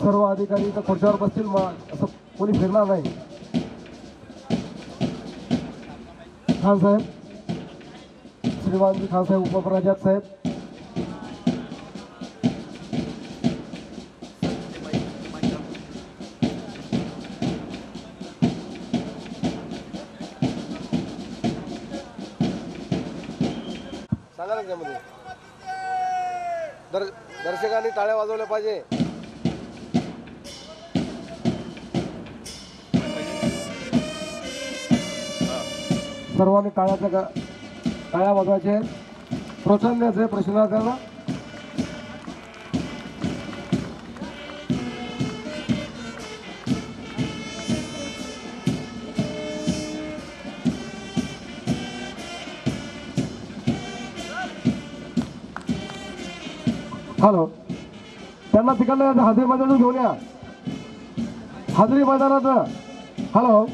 सर्व अधिकारी इथं खुर्च्यावर बसतील, असं कोणी फिरणार नाही. खान साहेब, श्रीमानजी खान साहेब, उपप्रजात साहेब, सांगा ना त्यामध्ये दर्शकांनी टाळ्या वाजवल्या पाहिजे. सर्वांनी टाळ्या वाजवायचे, प्रोत्साहन द्यायचे प्रशिक्षणार्थ्यांना. हॅलो, त्यांना तिकडनं हाजरी मैदानात घेऊन या, हाजरी मैदानात. हॅलो,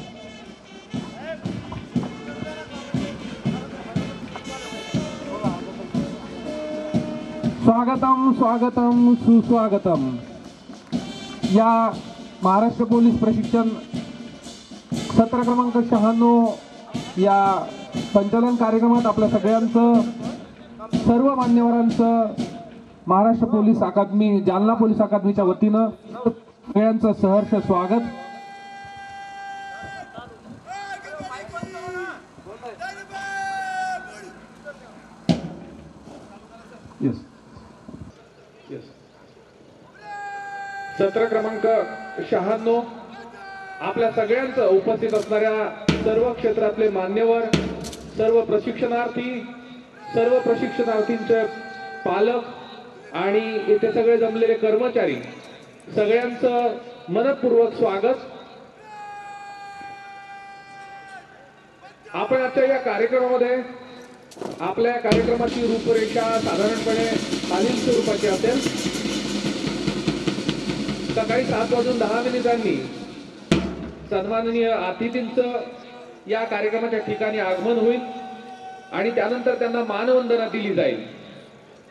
स्वागतम स्वागतम सुस्वागतम. या महाराष्ट्र पोलीस प्रशिक्षण सत्र क्रमांक 96 या संचालन कार्यक्रमात आपल्या सगळ्यांचं, सर्व मान्यवरांचं महाराष्ट्र पोलीस अकादमी, जालना पोलीस अकादमीच्या वतीनं सगळ्यांचं सहर्ष स्वागत. सत्र क्रमांक 96 आपल्या सगळ्यांचं, उपस्थित असणाऱ्या सर्व क्षेत्रातले मान्यवर, सर्व प्रशिक्षणार्थी, सर्व प्रशिक्षणार्थींचे पालक आणि इथे सगळे जमलेले कर्मचारी, सगळ्यांचं मनपूर्वक स्वागत. आपण आजच्या या कार्यक्रमामध्ये, आपल्या कार्यक्रमाची रूपरेषा साधारणपणे खालील स्वरूपाची असेल. सकाळी 7:10 सन्माननीय अतिथींचं या कार्यक्रमाच्या ठिकाणी आगमन होईल आणि त्यानंतर त्यांना मानवंदना दिली जाईल.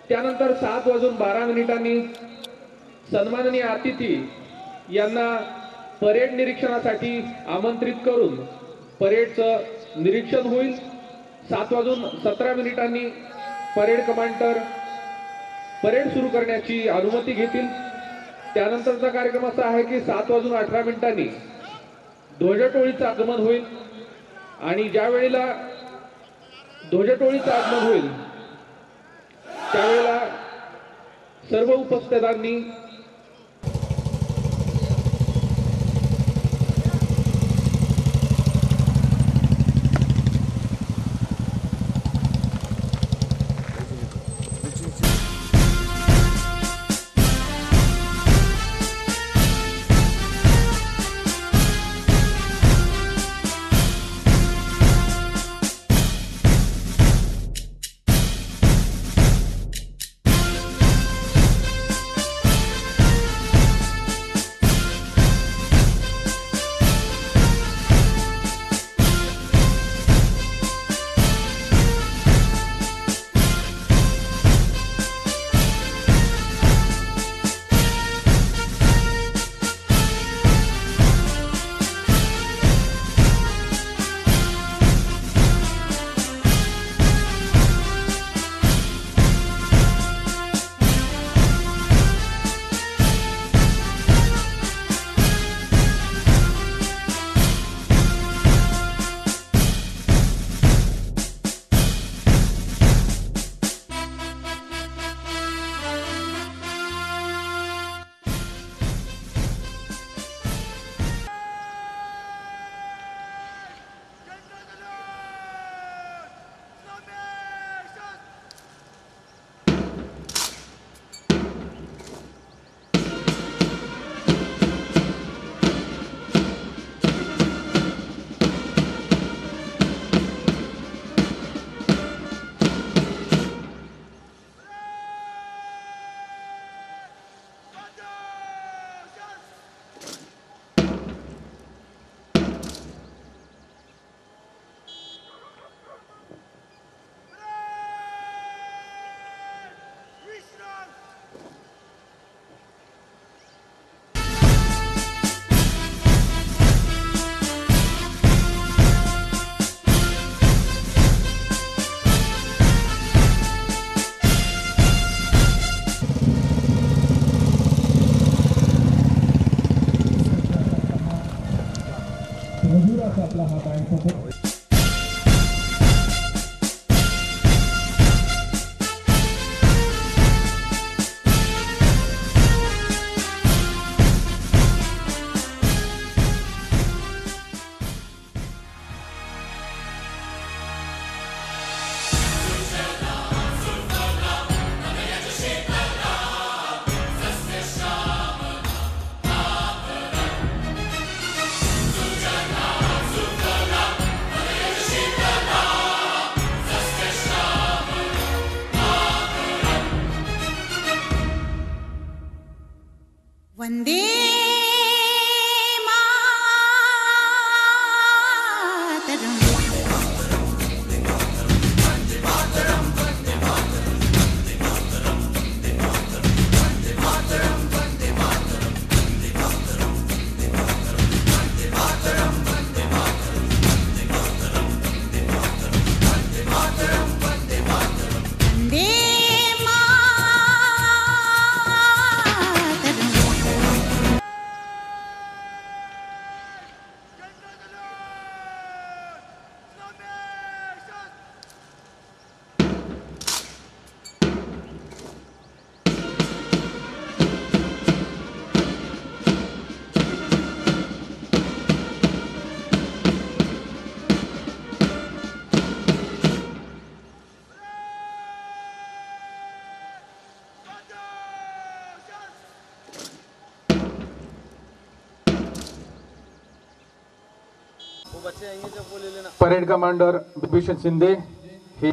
त्यानंतर 7:12 सन्माननीय अतिथी यांना परेड निरीक्षणासाठी आमंत्रित करून परेडचं निरीक्षण होईल. 7:17 परेड कमांडर परेड सुरू करण्याची अनुमती घेतील. त्यानंतरचा कार्यक्रम असा आहे की 7:18 ध्वजटोळीचं आगमन होईल आणि ज्या वेळेला ध्वजटोळीचं आगमन होईल त्यावेळेला सर्व उपस्थितांनी वंदे मातरम। परेड कमांडर बिभीषण शिंदे हे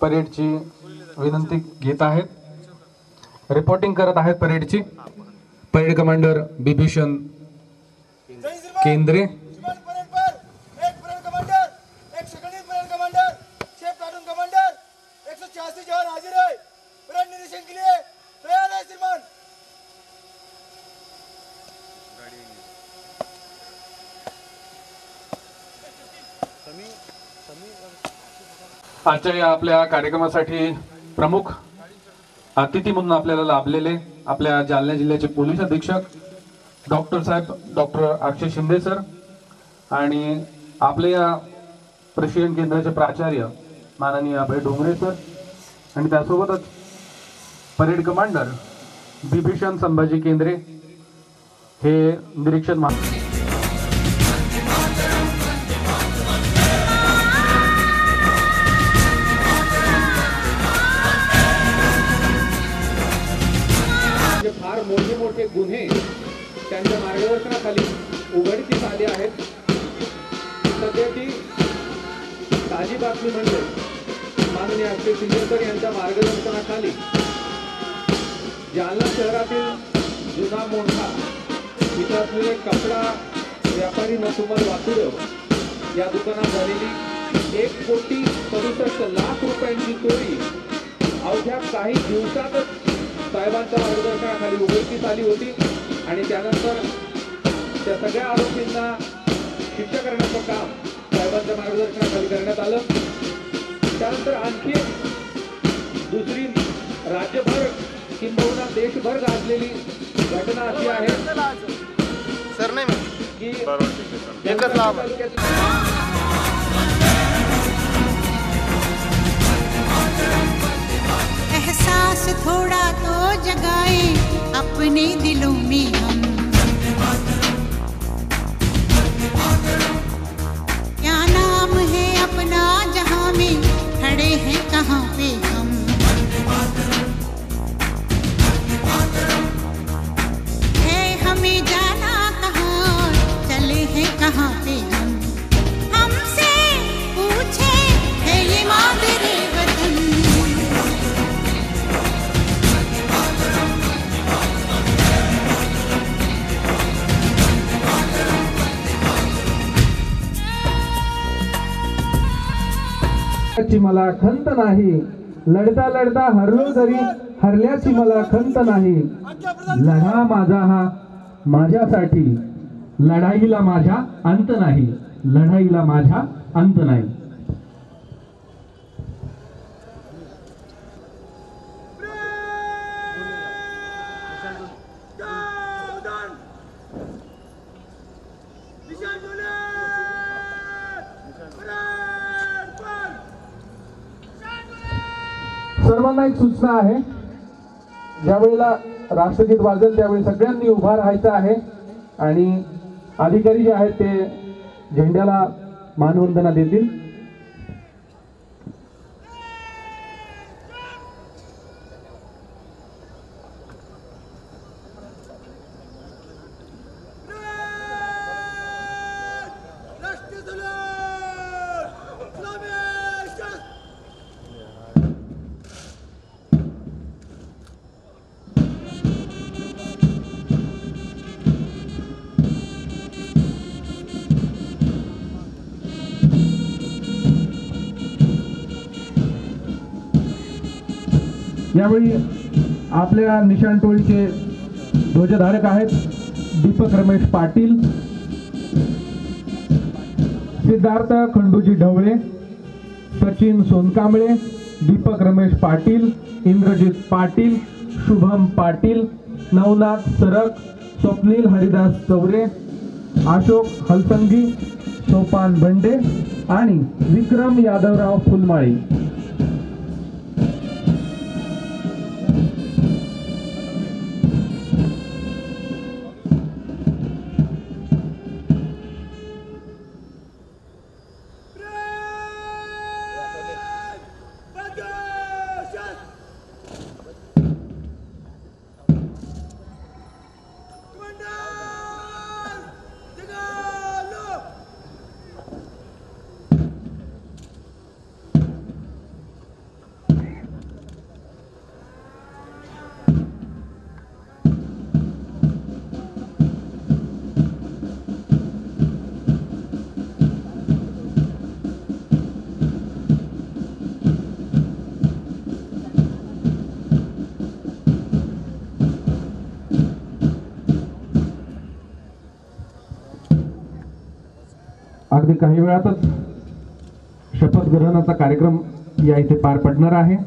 परेडची विनंती घेत आहेत, रिपोर्टिंग करत आहेत परेडची। परेड कमांडर बिभीषण केंद्रे। आजच्या या आपल्या कार्यक्रमासाठी प्रमुख अतिथी म्हणून आपल्याला लाभलेले आपल्या जालना जिल्ह्याचे पोलीस अधीक्षक डॉक्टर अक्षय शिंदे सर आणि आपल्या या प्रशिक्षण केंद्राचे प्राचार्य माननीय अभय डोंगरे सर आणि त्यासोबतच परेड कमांडर बिभीषण संभाजी केंद्रे हे निरीक्षण फार मोठे मोठे गुन्हे त्यांच्या मार्गदर्शनाखाली उघडकीस आले आहेत। सध्याची ताजी बातमी म्हणजे माननीय अक्षय शिंदेकर यांच्या मार्गदर्शनाखाली जालना शहरातील जुना मोठा इथं असलेले कपडा व्यापारी नसुमल वासुदेव या दुकानात झालेली 1,67,00,00,000 रुपयांची चोरी अवघ्या काही दिवसातच साहेबांच्या मार्गदर्शनाखाली उघडकीस आली होती आणि त्यानंतर त्या सगळ्या आरोपींना शिक्षा करण्याचं काम साहेबांच्या मार्गदर्शनाखाली करण्यात आलं। त्यानंतर आणखी दुसरी राज्यभर किंबहुना देशभर गाजलेली घटना अशी आहे सर नाही की एहसास थोड़ा तो जगाए अपने दिलों में हम, क्या नाम है अपना जहां में खड़े हैं कहाँ पे हम, है हमें जाना कहाँ चले हैं कहाँ पे हम, हमसे पूछे है ये मादरे वतन। मला खंत नाही, लढता लढता हरलो जरी हरल्याची मला खंत नाही, लढा माझा हा माझ्यासाठी, लढाईला माझ्या अंत नाही, लढाईला माझ्या अंत नाही। सर्वांना एक सूचना आहे, ज्यावेळेला राष्ट्रगीत वाजेल त्यावेळी सगळ्यांनी उभा राहायचं आहे आणि अधिकारी जे आहेत ते झेंड्याला मानवंदना देतील। यावेळी आपल्या निशाण टोळीचे ध्वजधारक आहेत दीपक रमेश पाटील, सिद्धार्थ खंडूजी ढवळे, सचिन सोनकांबळे, दीपक रमेश पाटील, इंद्रजित पाटील, शुभम पाटील, नवनाथ सरक, स्वप्नील हरिदास चौरे, अशोक हलसंगी, सोपान बंडे आणि विक्रम यादवराव फुलमाळी. अगदी काही वेळातच शपथ ग्रहणाचा कार्यक्रम या इथे पार पडणार आहे.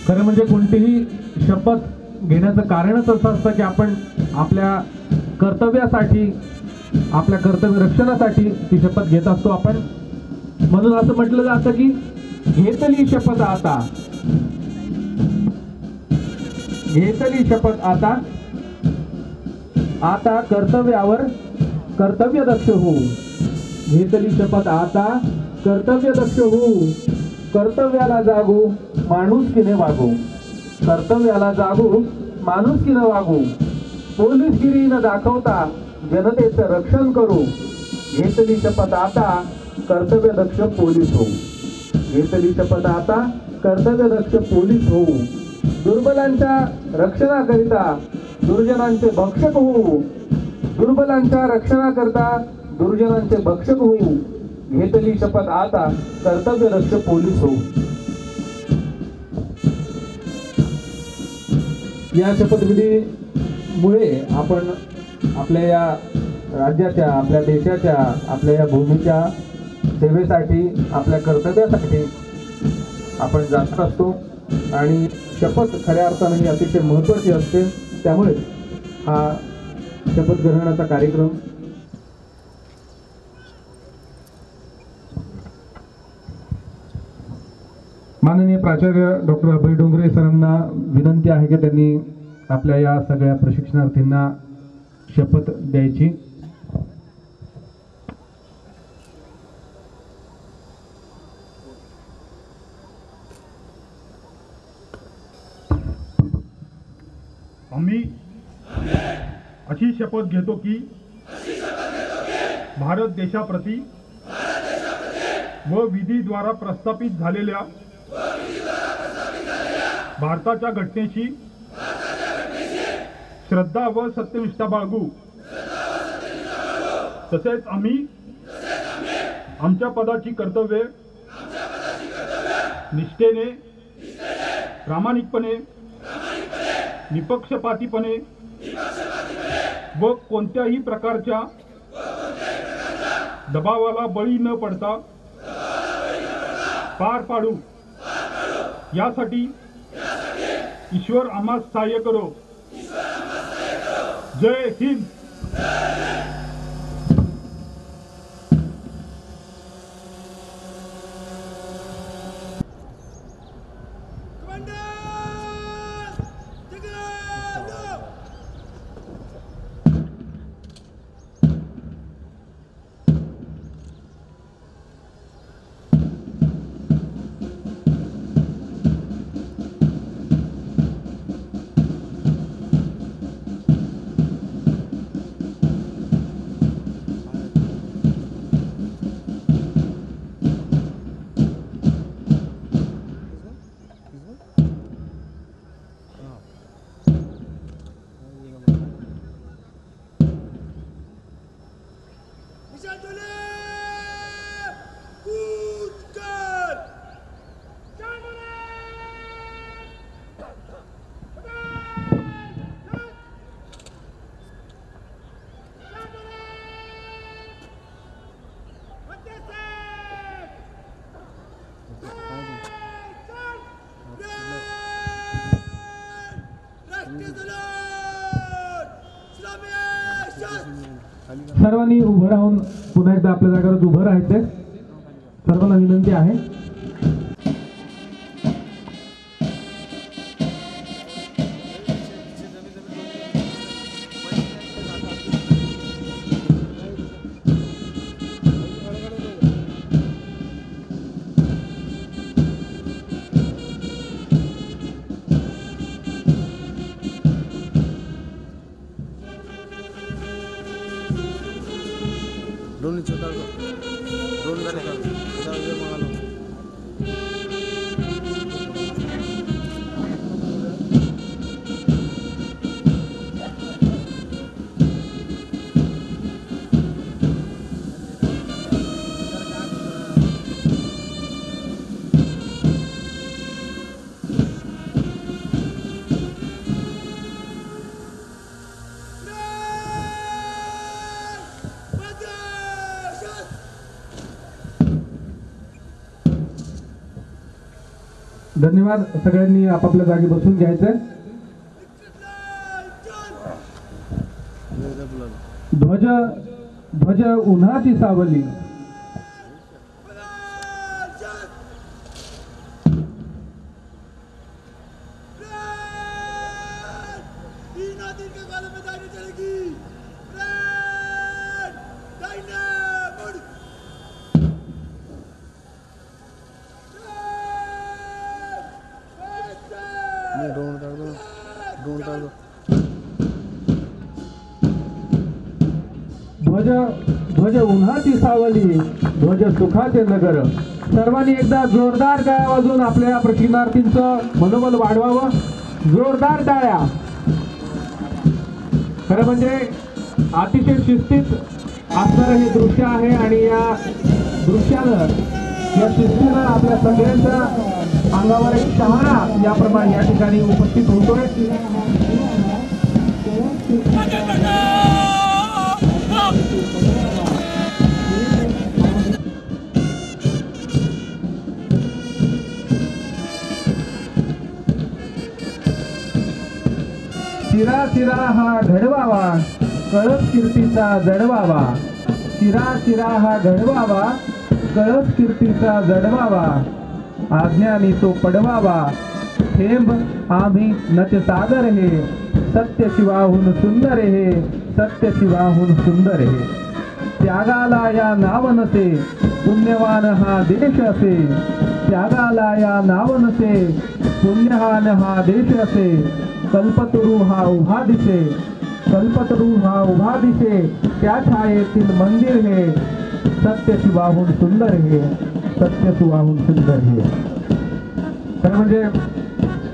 खरं म्हणजे कोणतीही शपथ घेण्याचं कारणच असं असतं की आपण आपल्या कर्तव्यासाठी, आपल्या कर्तव्य रक्षणासाठी ती शपथ घेत असतो आपण. म्हणून असं म्हटलं जातं की घेतली शपथ आता, घेतली शपथ आता, आता कर्तव्यावर कर्तव्यदक्ष होऊ. घेतली शपथ आता कर्तव्यदक्ष होऊ, कर्तव्याला जागू माणुसकीने वागू, कर्तव्याला जागू माणुसकीने वागू, पोलीसगिरी न दाखवता जनतेचं रक्षण करू. घेतली शपथ आता कर्तव्यदक्ष पोलीस होऊ. घेतली शपथ आता कर्तव्यदक्ष पोलीस होऊ. दुर्बलांच्या रक्षणाकरिता दुर्जनांचे भक्षक होऊ. दुर्बलांच्या रक्षणाकरिता दुर्जनांचे भक्षक होऊ. घेतली शपथ आता कर्तव्यदक्ष पोलीस होऊ. या शपथविधीमुळे आपण आपल्या या राज्याच्या, आपल्या देशाच्या, आपल्या या भूमीच्या सेवेसाठी, आपल्या कर्तव्यासाठी आपण जात असतो. आणि शपथ खऱ्या अर्थाने ही अतिशय महत्त्वाची असते. त्यामुळे हा शपथ ग्रहणाचा कार्यक्रम माननीय प्राचार्य डॉक्टर अभय डोंगरे सरांना विनंती आहे की त्यांनी आपल्या या सगळ्या प्रशिक्षणार्थींना शपथ द्यायची. आम्ही अशी शपथ घेतो की भारत देशाप्रती व विधीद्वारा प्रस्थापित झालेल्या भारताच्या घटनेशी श्रद्धा व सत्यनिष्ठा बाळगू. तसेच आम्ही आमच्या पदाची कर्तव्ये निष्ठेने, प्रामाणिकपणे, निपक्षपातीपणे व कोणत्याही प्रकारच्या दबावाला बळी न पडता पार पाडू यासाठी ईश्वर आम्हास सहाय्य करो. जय हिंद. सर्वांनी उभं राहून पुन्हा एकदा आपल्या जागेवर उभं राहायचंय. सर्वांना विनंती आहे. धन्यवाद. सगळ्यांनी आपापल्या जागी बसून घ्यायचंय. ध्वज ध्वज उन्हाची सावली. ध्वज ध्वज उन्हाची सावली, ध्वज सुखाचे नगर. सर्वांनी एकदा जोरदार टाळ्या वाजवून आपल्या प्रशिक्षणार्थींचं मनोबल वाढवावं. जोरदार टाळ्या. खरं म्हणजे अतिशय शिस्तीत असणारं हे दृश्य आहे आणि या दृश्यानं, या शिस्तीनं आपल्या सगळ्यांच्या अंगावर एक शहाणा याप्रमाणे या ठिकाणी उपस्थित होतोय. शिरा शिरा हा घडवावा, कळस कीर्तीचा जडवावा. शिरा शिरा हा घडवावा, कळस कीर्तीचा जडवावा. आज्ञानी तो पडवावा, थेंब आम्ही नच सागर हे. सत्य शिवाहून सुंदर हे, सत्य शिवाहून सुंदर हे. त्यागाला या नाव नसे, पुण्यवान हा देश असे. त्यागाला या नाव नसे, पुण्यवान हा देश असे. कल्पतरू हा उभा दिसे, कल्पतरू हा उभा दिसे. त्या छायेतील मंदिर हे, सत्य शिवाहून सुंदर हे, सत्य शिवाहून सुंदर हे. तर म्हणजे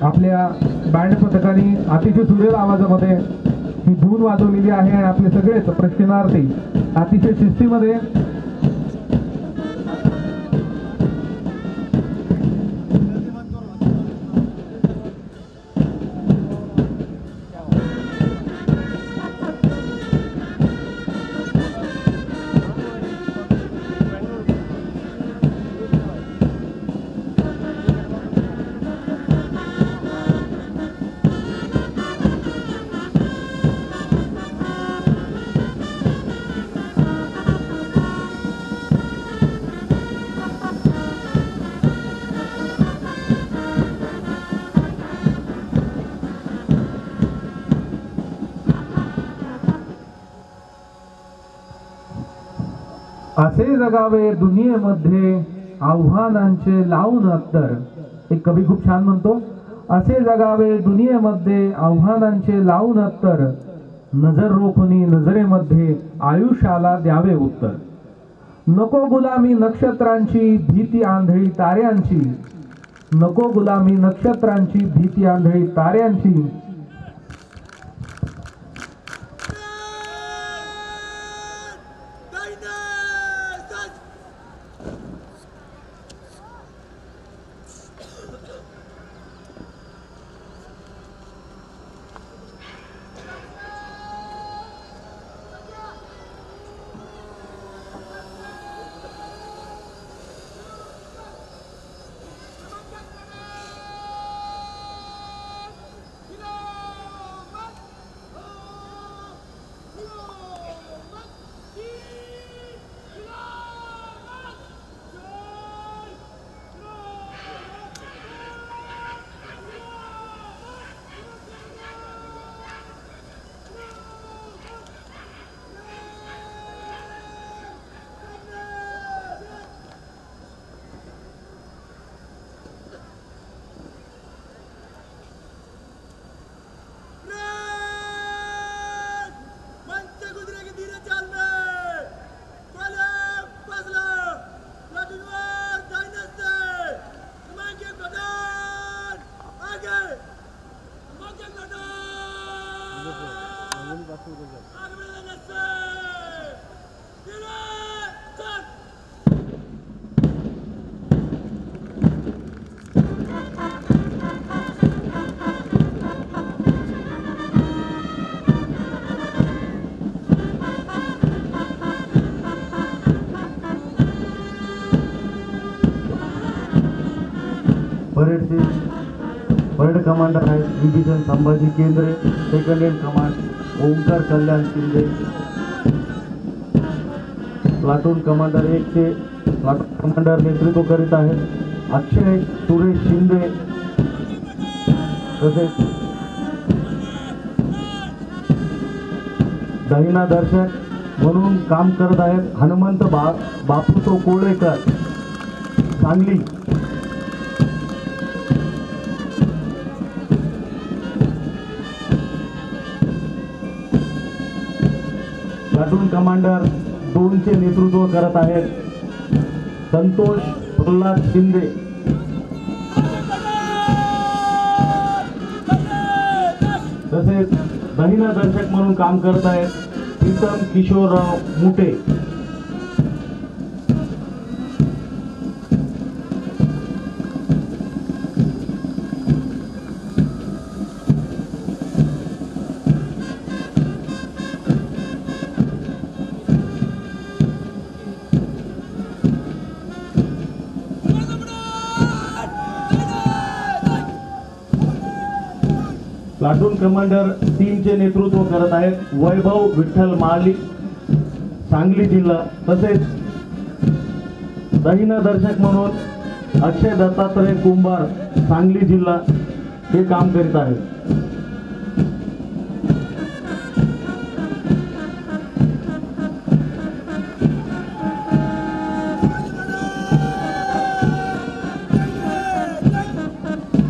आपल्या बँड पथकाने अतिशय सुरेल आवाजामध्ये ही धून वाजवलेली आहे आणि आपले सगळेच प्रशिक्षणार्थी अतिशय शिस्तीमध्ये असे जगावे दुनियेमध्ये आव्हानांचे लावून अत्तर. एक कवी खूप छान म्हणतो, असे जगावे दुनियेमध्ये आव्हानांचे लावून अत्तर, नजर रोखुनी नजरेमध्ये आयुष्याला द्यावे उत्तर. नको गुलामी नक्षत्रांची भीती आंधळी ताऱ्यांची, नको गुलामी नक्षत्रांची भीती आंधळी ताऱ्यांची. परेड कमांडर आहेत division Sambhaji Kendre, second in command Omkar Kalyan Shinde. Platoon commander 1 चे प्लाटून कमांडर नेतृत्व करीत आहेत अक्षय सुरेश शिंदे. तसेच दहिना दर्शक म्हणून काम करत आहेत हनुमंत बापूसो कोळेकर, सांगली. प्लाटून कमांडर 2 चे नेतृत्व करत आहेत संतोष प्रल्हाद शिंदे. तसेच दहिना दर्शक म्हणून काम करत आहेत प्रीतम किशोरराव मुटे. प्लाटून कमांडर 3 चे नेतृत्व करत आहेत वैभव विठ्ठल मालिक, सांगली जिल्हा. तसेच दहिना दर्शक म्हणून अक्षय दत्तात्रय कुंभार, सांगली जिल्हा हे काम करीत आहेत.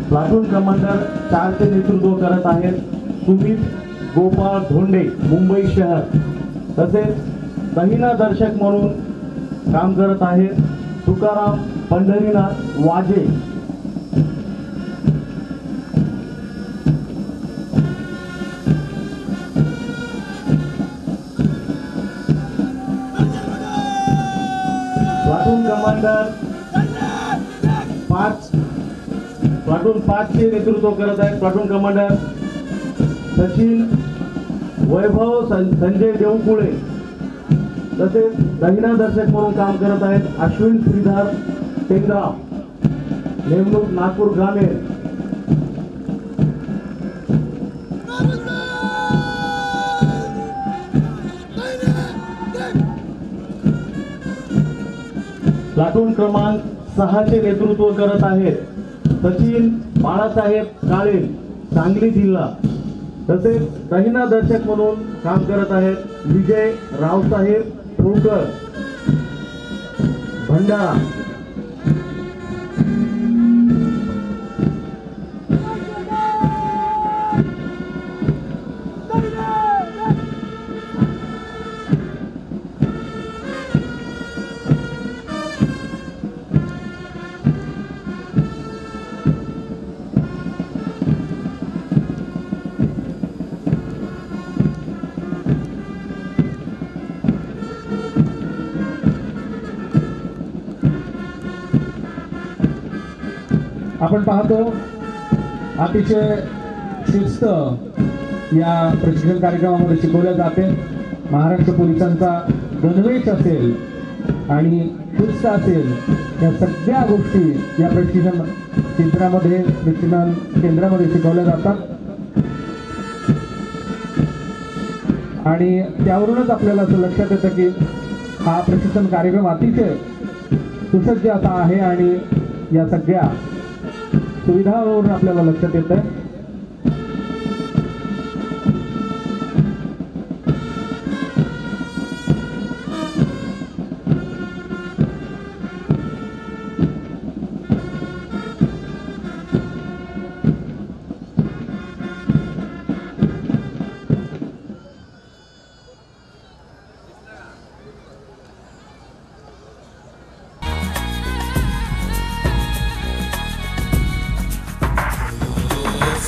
प्लाटून कमांडर 4 चे नेतृत्व करत आहेत सुमित गोपाळ धोंडे, मुंबई शहर. तसेच दहिना दर्शक म्हणून काम करत आहेत तुकाराम पंढरीनाथ वाजे. प्लाटून कमांडर 5 चे नेतृत्व करत आहेत प्लाटून कमांडर सचिन वैभव संजय देवकुळे. तसेच दहिना दर्शक म्हणून काम करत आहेत अश्विन श्रीधर टेंगराव, नेमणूक नागपूर ग्रामीण. प्लाटून क्रमांक 6 चे नेतृत्व करत आहेत सचिन बाळासाहेब काळे, सांगली जिल्हा. तसेच दहिना दर्शक म्हणून काम करत आहेत विजय रावसाहेब ठोकर, भंडारा. आपण पाहतो अतिशय शिस्त या प्रशिक्षण कार्यक्रमामध्ये शिकवल्या जाते. महाराष्ट्र पोलिसांचा गणवेश असेल आणि शिस्त असेल, या सगळ्या गोष्टी या प्रशिक्षण केंद्रामध्ये शिकवल्या जातात. आणि त्यावरूनच आपल्याला असं लक्षात येतं की हा प्रशिक्षण कार्यक्रम अतिशय सुसज्ज असा आहे आणि या सगळ्या सुविधांवरून आपल्याला लक्षात येतं.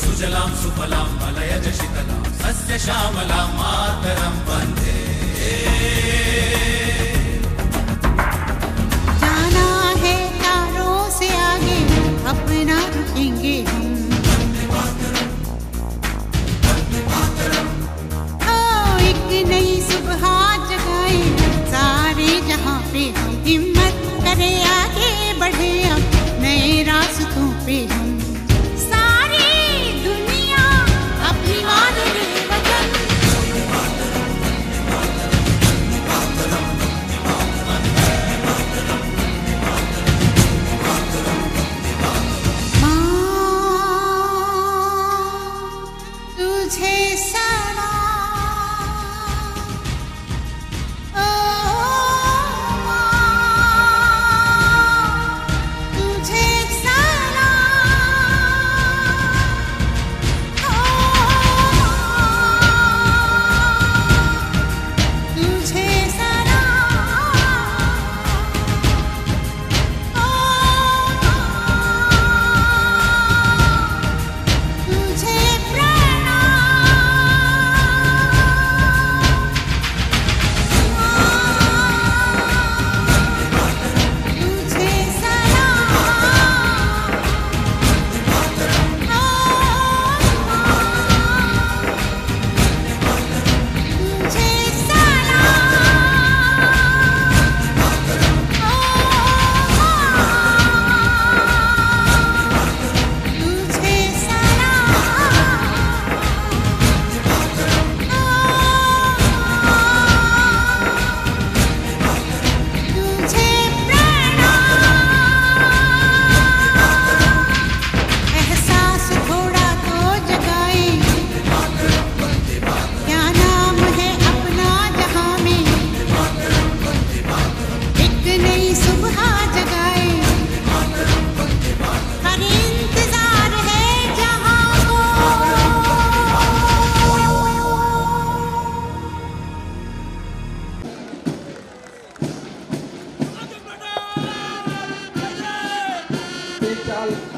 सुजलां सुफलां मलयज शीतलां सस्य श्यामलां मातरं वन्दे. जाना है तारों से आगे अपना रुकेंगे हम. एक नई सुबह जगाए सारे जहां पे हम. हिम्मत करे आगे बढ़े हम नए रास्तों पे हम.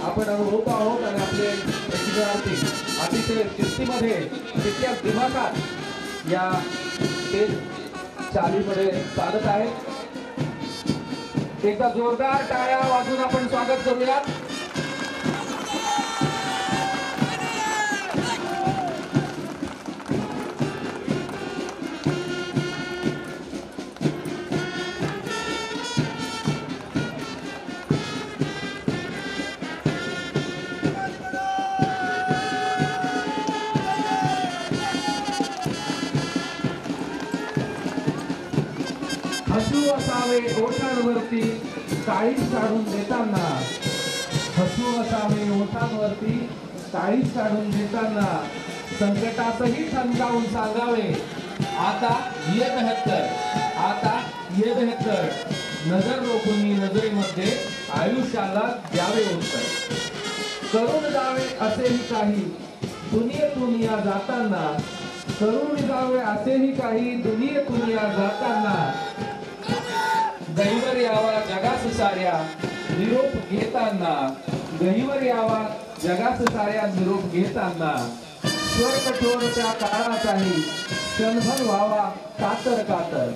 आपण अनुभवत आहोत आणि आपले प्रशिक्षणार्थी अतिशय शिस्तीमध्ये तितक्या दिमाखात या स्टेज चालीमध्ये चालत आहेत. एकदा जोरदार टाळ्या वाजून आपण स्वागत करूयात. हसू असावे ओठांवरती काळीज काढून देताना, हसू असावे ओठांवरती काळीज काढून देताना, संकटातही थंकावून सांगावे आता ये बेहतर, आता ये बेहतर. नजर रोखून नजरेमध्ये आयुष्याला द्यावे उत्तर. करून जावे असेही काही दुनियेतून या जाताना, करून जावे असेही काही दुनियेतून या जाताना, गहिवर यावा जगास साऱ्या निरोप घेताना, गहिवर यावा जगास साऱ्या निरोप घेताना, स्वर कठोर त्या काळाचाही क्षणभर व्हावा कातर कातर,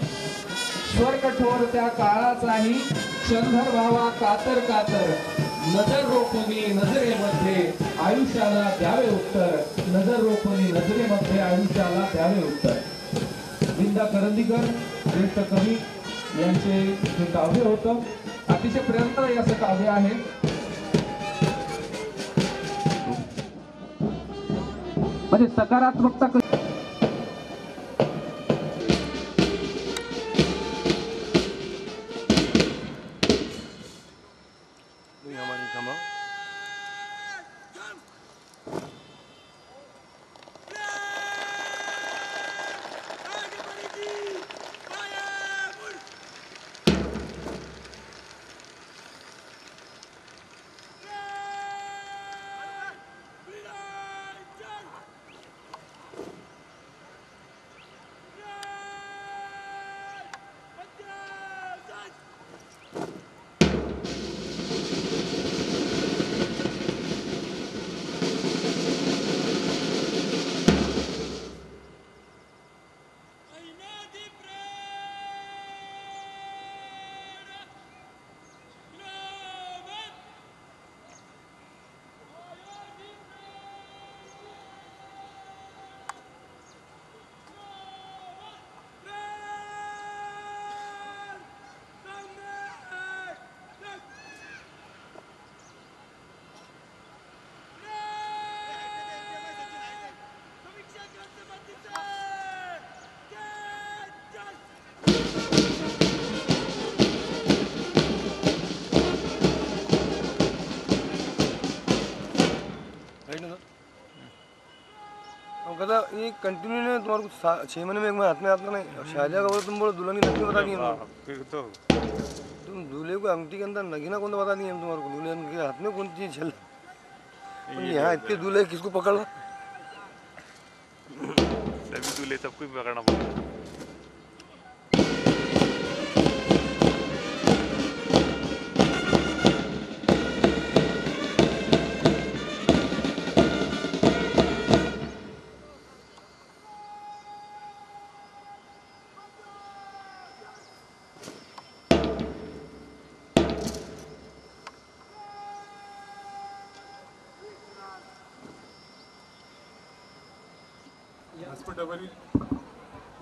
स्वर कठोर त्या काळाचाही क्षणभर व्हावा कातर कातर, नजर रोखुनी नजरेमध्ये आयुष्याला द्यावे उत्तर, नजर रोखुनी नजरेमध्ये आयुष्याला द्यावे उत्तर. विंदा करंदीकर ज्येष्ठ कवी यांचे हे काव्य होतं. अतिशय प्रेरणादायी असं काव्य आहे. म्हणजे सकारात्मकता हमारी क्षमा. कहता ये कंटिन्यू नहीं तुम्हारे को 6 महीने में एक बार हाथ में आता नहीं. शाहजहाँ का बोलो तुम बोलो दुल्हन की नगीना बता दी तुम दूल्हे को अंगठी के अंदर नगीना कौन बता दी हम तुम्हारे को. दुल्हन के हाथ में कौन चीज चल. यहाँ इतने दूल्हे किसको पकड़ ला. सभी दूल्हे सबको पकड़ना पड़ेगा.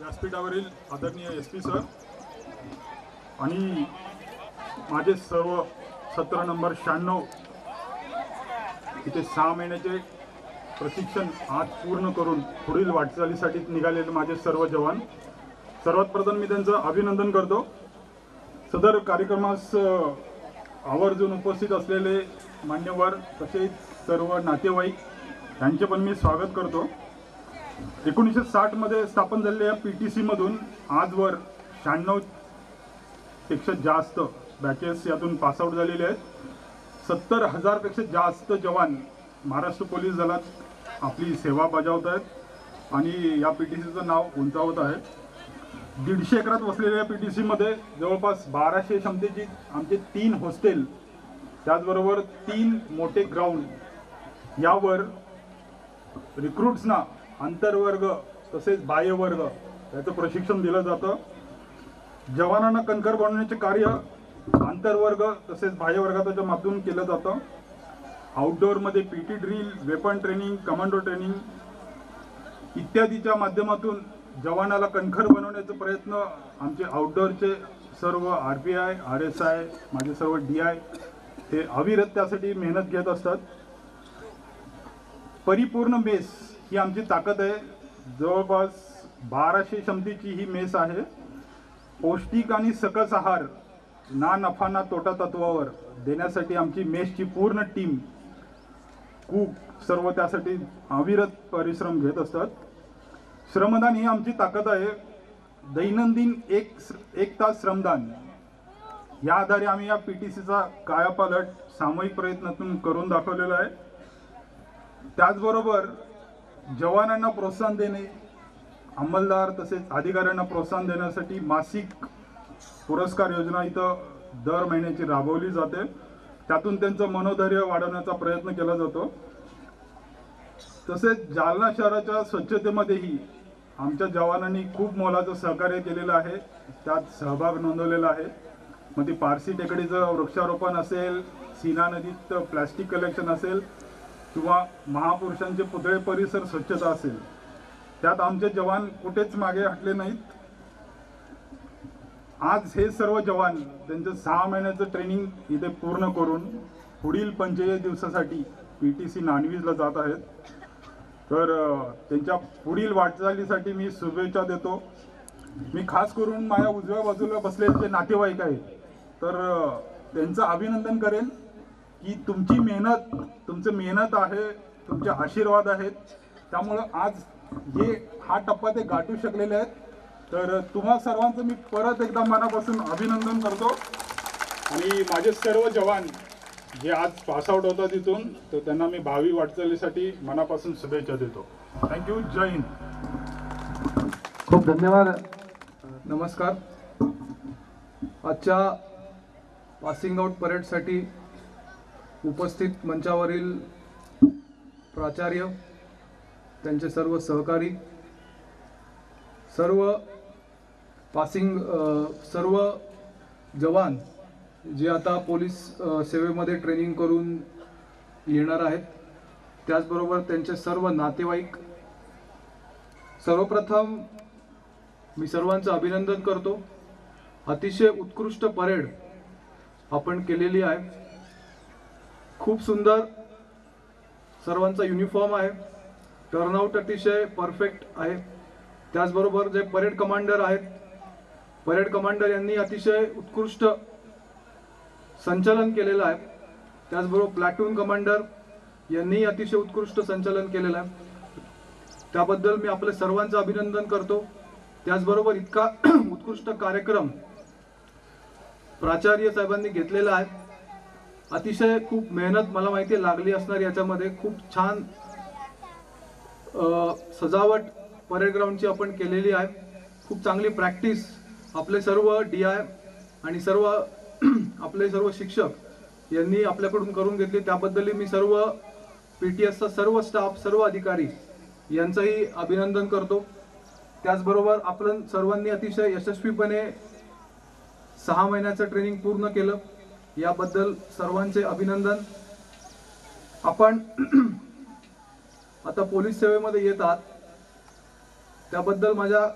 व्यासपीठावरील आदरणीय SP सर आणि माझे सर्व सत्र नंबर 96 इथे 6 महिन्याचे प्रशिक्षण आज पूर्ण करून पुढील वाटचालीसाठी निघालेले माझे सर्व जवान, सर्वात प्रथम मी त्यांचं अभिनंदन करतो. सदर कार्यक्रमास आवर्जून उपस्थित असलेले मान्यवर तसेच सर्व नातेवाईक यांचे पण मी स्वागत करतो. 1960 मध्ये स्थापन झालेल्या PTC मधून आजवर 96 पेक्षा जास्त बॅचेस यातून पासआउट झालेले आहेत. 70,000 पेक्षा जास्त जवान महाराष्ट्र पोलीस दलात आपली सेवा बजावत आहेत आणि या PTCचं नाव उंचावत आहे. 150 एकरात वसलेल्या PTC मध्ये जवळपास 1200 क्षमतेची आमचे 3 हॉस्टेल, त्याचबरोबर 3 मोठे ग्राउंड यावर रिक्रूट्सना आंतरवर्ग तसेच बाह्यवर्ग याचं प्रशिक्षण दिलं जातं. जवानांना कणखर बनवण्याचे कार्य आंतरवर्ग तसेच बाह्यवर्गाच्या माध्यमातून केलं जातं. आउटडोअरमध्ये PT drill, weapon training, commando training इत्यादीच्या माध्यमातून जवानाला कणखर बनवण्याचा प्रयत्न आमचे आउटडोअरचे सर्व RPI, RSI, माझे सर्व DI हे अविरत त्यासाठी मेहनत घेत असतात. परिपूर्ण मेस ही आमची ताकद आहे. जवळपास 1200 क्षमतेची ही मेस आहे. पौष्टिक आणि सकस आहार ना नफा ना तोटा तत्वावर देण्यासाठी आमची मेसची पूर्ण टीम, कुक सर्व त्यासाठी अविरत परिश्रम घेत असतात. श्रमदान ही आमची ताकद आहे. दैनंदिन एक तास श्रमदान या आधारे आम्ही या PTCचा कायापालट सामूहिक प्रयत्नातून करून दाखवलेला आहे. त्याचबरोबर जवानांना प्रोत्साहन देणे, अंमलदार तसेच अधिकाऱ्यांना प्रोत्साहन देण्यासाठी मासिक पुरस्कार योजना इथं दर महिन्याची राबवली जाते. त्यातून त्यांचं मनोधैर्य वाढवण्याचा प्रयत्न केला जातो. तसेच जालना शहराच्या स्वच्छतेमध्येही आमच्या जवानांनी खूप मोलाचं सहकार्य केलेलं आहे, त्यात सहभाग नोंदवलेला आहे. मग ती पारसी टेकडीचं वृक्षारोपण असेल, सीना नदीत प्लॅस्टिक कलेक्शन असेल किंवा महापुरुषांचे पुतळे परिसर स्वच्छता असेल, त्यात आमचे जवान कुठेच मागे हटले नाहीत. आज हे सर्व जवान त्यांचं 6 महिन्याचं ट्रेनिंग इथे पूर्ण करून पुढील 45 दिवसासाठी PTC नानवीजला जात आहेत. तर त्यांच्या पुढील वाटचालीसाठी मी शुभेच्छा देतो. मी खास करून माझ्या उजव्या बाजूला बसलेले जे नातेवाईक आहेत, तर त्यांचं अभिनंदन करेन की तुमची मेहनत, तुमचं मेहनत आहे, तुमचे आशीर्वाद आहेत, त्यामुळं आज हा टप्पा ते गाठू शकलेले आहेत. तर तुम्हा सर्वांचं मी परत एकदा मनापासून अभिनंदन करतो. आणि माझे सर्व जवान जे आज पासआउट होतात तिथून, तर त्यांना मी भावी वाटचालीसाठी मनापासून शुभेच्छा देतो. थँक्यू. जय हिंद. खूप धन्यवाद. नमस्कार. आजच्या पासिंग आउट परेडसाठी उपस्थित मंचावरील प्राचार्य, त्यांचे सर्व सहकारी, सर्व जवान जे आता पोलीस सेवेमध्ये ट्रेनिंग करून येणार आहेत, त्याचबरोबर त्यांचे सर्व नातेवाईक, सर्वप्रथम मी सर्वांचं अभिनंदन करतो. अतिशय उत्कृष्ट परेड आपण केलेली आहे. खूप सुंदर सर्वांचा युनिफॉर्म आहे. टर्नआउट अतिशय परफेक्ट आहे. त्याचबरोबर जे परेड कमांडर आहेत, परेड कमांडर यांनी अतिशय उत्कृष्ट संचालन केलेलं आहे. त्याचबरोबर प्लॅटून कमांडर यांनी अतिशय उत्कृष्ट संचालन केलेलं आहे. त्याबद्दल मी आपल्या सर्वांचं अभिनंदन करतो. त्याचबरोबर इतका उत्कृष्ट कार्यक्रम प्राचार्य साहेबांनी घेतलेला आहे. अतिशय खूप मेहनत मला माहिती आहे लागली असणार याच्यामध्ये. खूप छान सजावट परेड ग्राउंडची आपण केलेली आहे. खूप चांगली प्रॅक्टिस आपले सर्व DI आणि आपले सर्व शिक्षक यांनी आपल्याकडून करून घेतली. त्याबद्दल मी सर्व PTSचा सर्व स्टाफ, सर्व अधिकारी यांचंही अभिनंदन करतो. त्याचबरोबर आपण सर्वांनी अतिशय यशस्वीपणे 6 महिन्याचं ट्रेनिंग पूर्ण केलं, याबद्दल सर्वांचे अभिनंदन. आपण आता पोलीस सेवेमध्ये येत आहात, त्याबद्दल माझ्या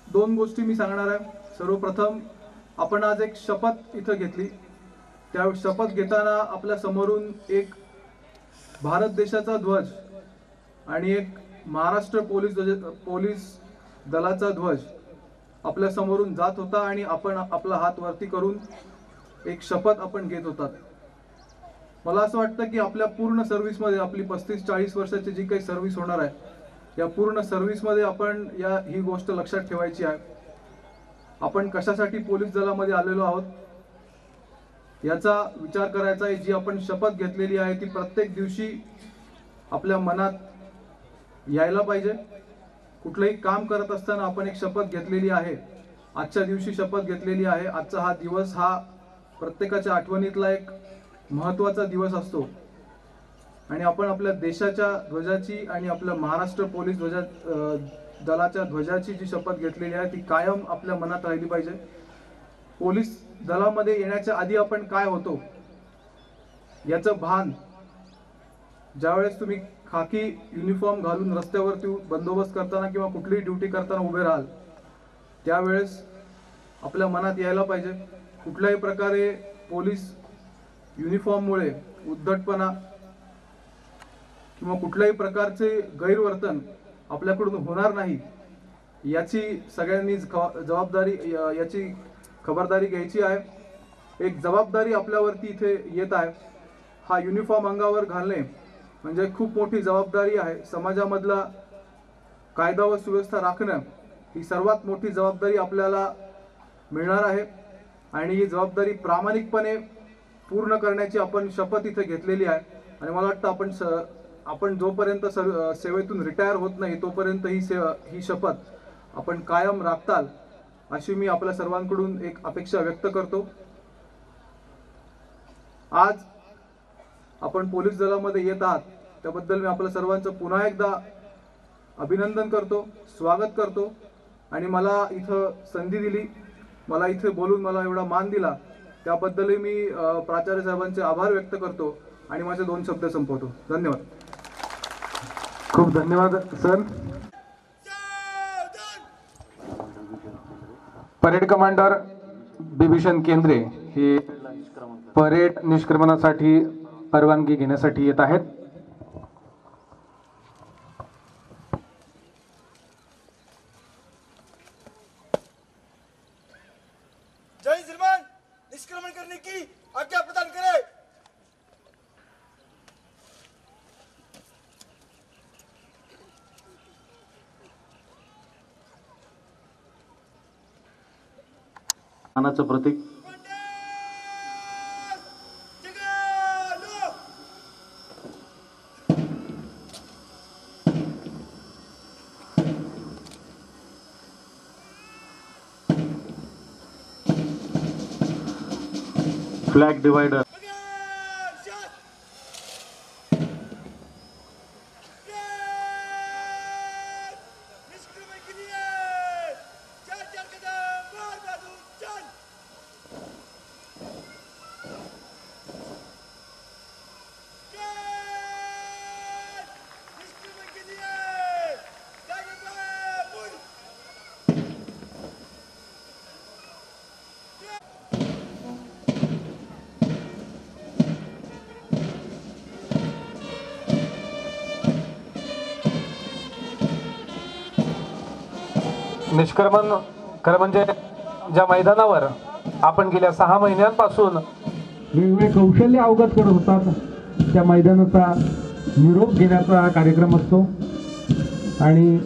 2 गोष्टी मी सांगणार आहे. सर्वप्रथम आपण आज एक शपथ इथं घेतली. त्या शपथ घेताना आपल्या समोरून एक भारत देशाचा ध्वज आणि एक महाराष्ट्र पोलीस दलाचा ध्वज आपल्या समोरून जात होता आणि आपण आपला हात वरती करून एक शपथ आपण घेत होतात. मला असं वाटतं की आपल्या पूर्ण सर्व्हिसमध्ये, आपली 35-40 वर्षाची जी काही सर्व्हिस होणार आहे, या पूर्ण सर्व्हिसमध्ये आपण ही गोष्ट लक्षात ठेवायची आहे. आपण कशासाठी पोलीस दलामध्ये आलेलो आहोत याचा विचार करायचा आहे. जी आपण शपथ घेतलेली आहे ती प्रत्येक दिवशी आपल्या मनात यायला पाहिजे. कुठलंही काम करत असताना आपण एक शपथ घेतलेली आहे, आजच्या दिवशी शपथ घेतलेली आहे. आजचा हा दिवस हा प्रत्येकाच्या आठवणीतला एक महत्त्वाचा दिवस असतो आणि आपण आपल्या देशाच्या ध्वजाची आणि आपल्या महाराष्ट्र पोलीस दलाच्या ध्वजाची जी शपथ घेतलेली आहे ती कायम आपल्या मनात राहिली पाहिजे. पोलीस दलामध्ये येण्याच्या आधी आपण काय होतो याचं भान, ज्यावेळेस तुम्ही खाकी युनिफॉर्म घालून रस्त्यावरती बंदोबस्त करताना किंवा कुठलीही ड्युटी करताना उभे राहाल, त्यावेळेस आपल्या मनात यायला पाहिजे. कुठल्याही प्रकारे पोलीस युनिफॉर्ममुळे उद्धटपणा किंवा कुठल्याही प्रकारचे गैरवर्तन आपल्याकडून होणार नाही याची सगळ्यांनी याची खबरदारी घ्यायची आहे. एक जबाबदारी आपल्यावरती इथे येत आहे. हा युनिफॉर्म अंगावर घालणे म्हणजे खूप मोठी जबाबदारी आहे. समाजामधला कायदा व सुव्यवस्था राखणं ही सर्वात मोठी जबाबदारी आपल्याला मिळणार आहे. आणि ही जबाबदारी प्रामाणिकपणे पूर्ण करण्याची आपण शपथ इथे घेतलेली आहे. आणि मला वाटतं आपण जोपर्यंत सेवेतून रिटायर होत नाही तोपर्यंत ही शपथ आपण कायम राखताल अशी मी आपल्या सर्वांकडून एक अपेक्षा व्यक्त करतो. आज आपण पोलीस दलामध्ये येत आहात त्याबद्दल मी आपल्या सर्वांचं पुन्हा एकदा अभिनंदन करतो, स्वागत करतो. आणि मला इथं संधी दिली, मला इथे बोलून मला एवढा मान दिला त्याबद्दलही मी प्राचार्य साहेबांचे आभार व्यक्त करतो आणि माझे 2 शब्द संपवतो. धन्यवाद. खूप धन्यवाद सर. परेड कमांडर बिभीषण केंद्रे हे परेड निष्क्रमणासाठी परवानगी घेण्यासाठी येत आहेत. जय श्रीमान निष्क्रमण करने की आज्ञा प्रदान करें. मानाचं प्रतीक फ्लॅग डिवायडर निष्क्रमण खरं म्हणजे ज्या मैदानावर आपण गेल्या 6 महिन्यांपासून वेगवेगळे कौशल्य अवगत करत होतात त्या मैदानाचा निरोप घेण्याचा कार्यक्रम असतो. आणि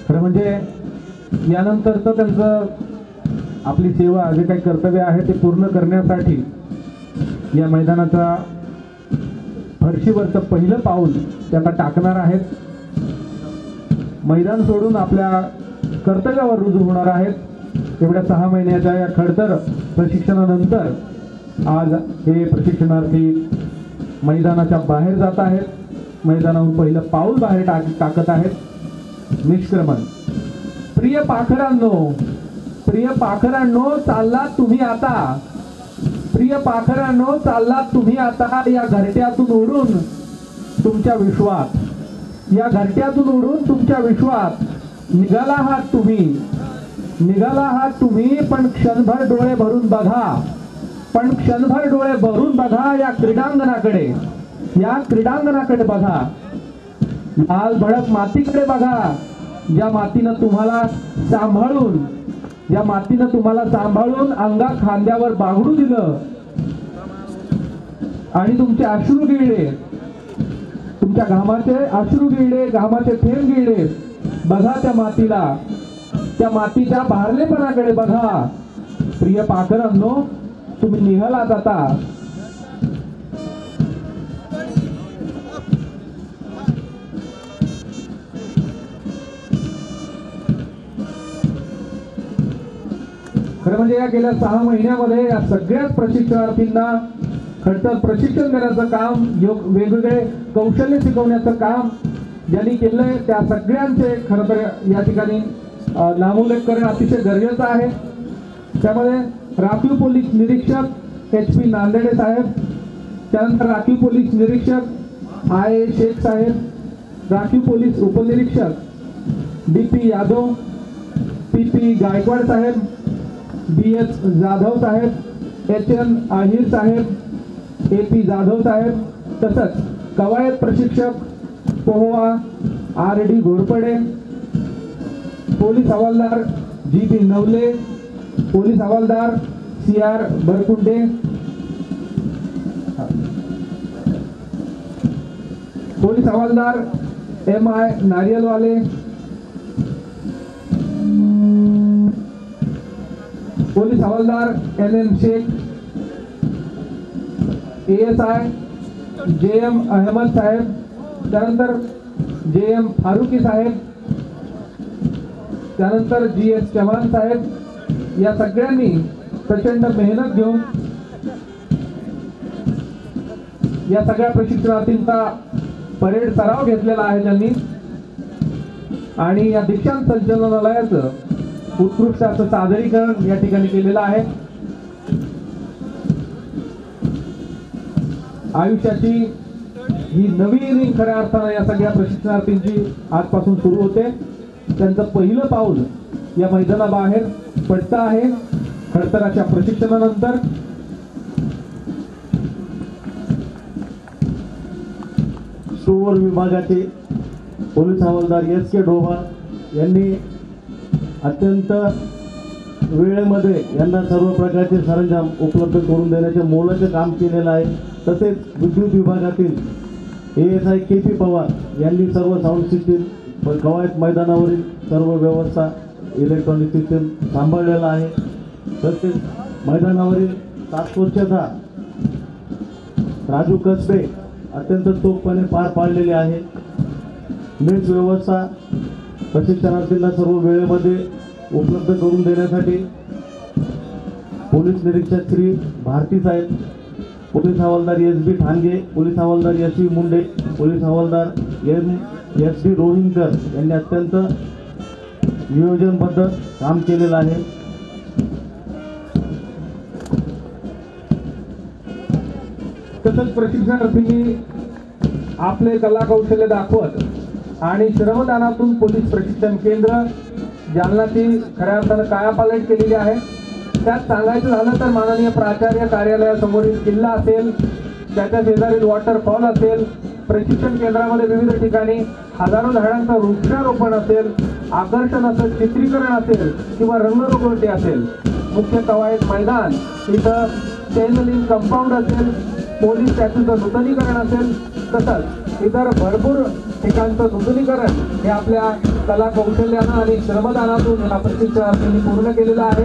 खरं म्हणजे यानंतरचं त्यांचं आपली सेवा जे काही कर्तव्य आहे ते पूर्ण करण्यासाठी या मैदानाचा फरशीवरचं पहिलं पाऊल ते आता टाकणार आहेत. मैदान सोडून आपल्या कर्तव्यावर रुजू होणार आहेत. एवढ्या 6 महिन्याच्या या खडतर प्रशिक्षणानंतर आज हे प्रशिक्षणार्थी मैदानाच्या बाहेर जात आहेत. मैदानाहून पहिलं पाऊल बाहेर टाकत आहेत. निष्क्रमण. प्रिय पाखरांनो चाललात तुम्ही आता. प्रिय पाखरांनो चाललात तुम्ही आता या घरट्यातून उडून तुमच्या विश्वात. या घरट्यातून उडून तुमच्या विश्वात निघाला आहात तुम्ही. पण क्षणभर डोळे भरून बघा या क्रीडांगणाकडे बघा. लाल भडक मातीकडे बघा ज्या मातीनं तुम्हाला सांभाळून अंगा खांद्यावर बागडू दिलं आणि तुमचे अश्रू गिळले, तुमच्या घामाचे थेंब गिळले. बघा त्या मातीला, त्या मातीच्या भारलेपणाकडे बघा. प्रिय पाखरांनो तुम्ही निघालात आता. खरं म्हणजे या गेल्या 6 महिन्यामध्ये या सगळ्याच प्रशिक्षणार्थींना खडतर प्रशिक्षण देण्याचं काम, वेगवेगळे कौशल्य शिकवण्याचं काम ज्यांनी केलंय त्या सगळ्यांचे खरं तर या ठिकाणी नामोल्लेख करणं अतिशय गरजेचं आहे. त्यामध्ये राखीव पोलीस निरीक्षक HP नांदेडे साहेब, त्यानंतर राखीव पोलीस निरीक्षक IA शेख साहेब, राखीव पोलीस उपनिरीक्षक DP यादव, PP गायकवाड साहेब, BS जाधव साहेब, HN आहिर साहेब, AP जाधव साहेब, तसंच कवायत प्रशिक्षक पोहवा RD घोरपडे, पोलीस हवालदार GB नवले, पोलीस हवालदार CR बरकुंडे, पोलीस हवालदार MI नारियलवाले, पोलीस हवालदार NN Shaikh, ASI JM Ahmed साहेब, त्यानंतर JM फारुकी साहेब, त्यानंतर GS चव्हाण साहेब, या सगळ्यांनी प्रचंड मेहनत घेऊन या सगळ्या प्रशिक्षणार्थींचा परेड सराव घेतलेला आहे त्यांनी, आणि या दीक्षांत संचलनालयाचं उत्कृष्ट असं सादरीकरण या ठिकाणी केलेलं आहे. आयुष्याची ही नवी इनिंग खऱ्या अर्थानं या सगळ्या प्रशिक्षणार्थींची आजपासून सुरू होते. त्यांचं पहिलं पाऊल या मैदानाबाहेर पडतं आहे. खडतर अशा प्रशिक्षणानंतर स्टोअर विभागाचे पोलीस हवालदार SK डोभा यांनी अत्यंत वेळेमध्ये यांना सर्व प्रकारचे सरंजाम उपलब्ध करून देण्याचे मोलाचं काम केलेलं आहे. तसेच विद्युत विभागातील ASI KP पवार यांनी सर्व साऊंड सिस्टीम व कवायत मैदानावरील सर्व व्यवस्था इलेक्ट्रॉनिक सिस्टीम सांभाळलेला आहे. तसेच मैदानावरील तात्पुरता राजू कसबे अत्यंत चोखपणे पार पाडलेले आहे. मेस व्यवस्था प्रशिक्षणार्थींना सर्व वेळेमध्ये उपलब्ध करून देण्यासाठी पोलीस निरीक्षक श्री भारती साहेब, पोलीस हवालदार SB ठाणगे, पोलीस हवालदार SV मुंडे, पोलीस हवालदार SD रोहिंकर यांनी अत्यंत नियोजनबद्ध काम केलेलं आहे. तसंच प्रशिक्षणार्थींनी आपले कला कौशल्य दाखवत आणि श्रमदानातून पोलीस प्रशिक्षण केंद्र जालनाची खऱ्या अर्थानं कायापालट केलेली आहे. त्यात सांगायचं झालं तर माननीय प्राचार्य कार्यालयासमोरील किल्ला असेल, त्याच्या शेजारील वॉटरफॉल असेल, प्रशिक्षण केंद्रामध्ये विविध ठिकाणी हजारो झाडांचं वृक्षारोपण असेल, आकर्षण असेल, चित्रीकरण असेल किंवा रंगरंगोटी असेल, मुख्य कवायत मैदान इथं चेन लिंक कंपाऊंड असेल, पोलीस स्टॅच्यूचं नूतनीकरण असेल, तसंच इतर भरपूर ठिकाणचं नूतनीकरण हे आपल्या कला कौशल्यानं आणि श्रमदानातून या प्रशिक्षणार्थींनी पूर्ण केलेलं आहे.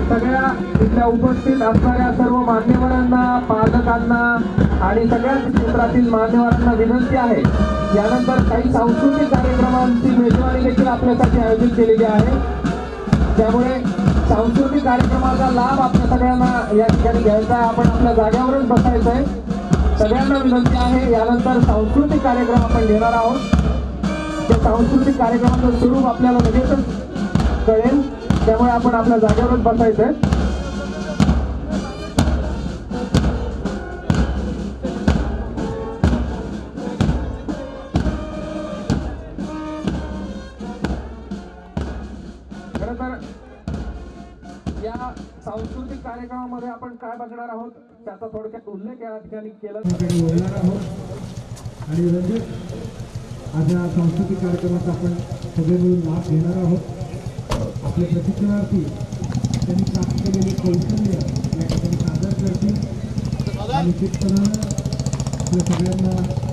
सगळ्या इथल्या उपस्थित असणाऱ्या सर्व मान्यवरांना, पालकांना आणि सगळ्या क्षेत्रातील मान्यवरांना विनंती आहे, यानंतर काही सांस्कृतिक कार्यक्रमांची मेजवानी देखील आपल्यासाठी आयोजित केलेली आहे. त्यामुळे सांस्कृतिक कार्यक्रमाचा लाभ आपल्या सगळ्यांना या ठिकाणी घ्यायचा आहे. आपण आपल्या जाग्यावरच बसायचं आहे. सगळ्यांना विनंती आहे, यानंतर सांस्कृतिक कार्यक्रम आपण घेणार आहोत. त्या सांस्कृतिक कार्यक्रमाचं स्वरूप आपल्याला लगेचच कळेल, त्यामुळे आपण आपल्या जागेवरच बसायचं आहे. खरं तर या सांस्कृतिक कार्यक्रमामध्ये आपण काय बघणार आहोत त्याचा थोडक्यात उल्लेख या ठिकाणी केला आहोत. आणि रंजित आज या सांस्कृतिक कार्यक्रमाचा आपण सगळे मिळून लाभ घेणार आहोत. आपले प्रशिक्षणार्थी त्यांनी प्राप्त केलेले कौशल्य या ठिकाणी सादर करतील आणि निश्चितपणानं आपल्या सगळ्यांना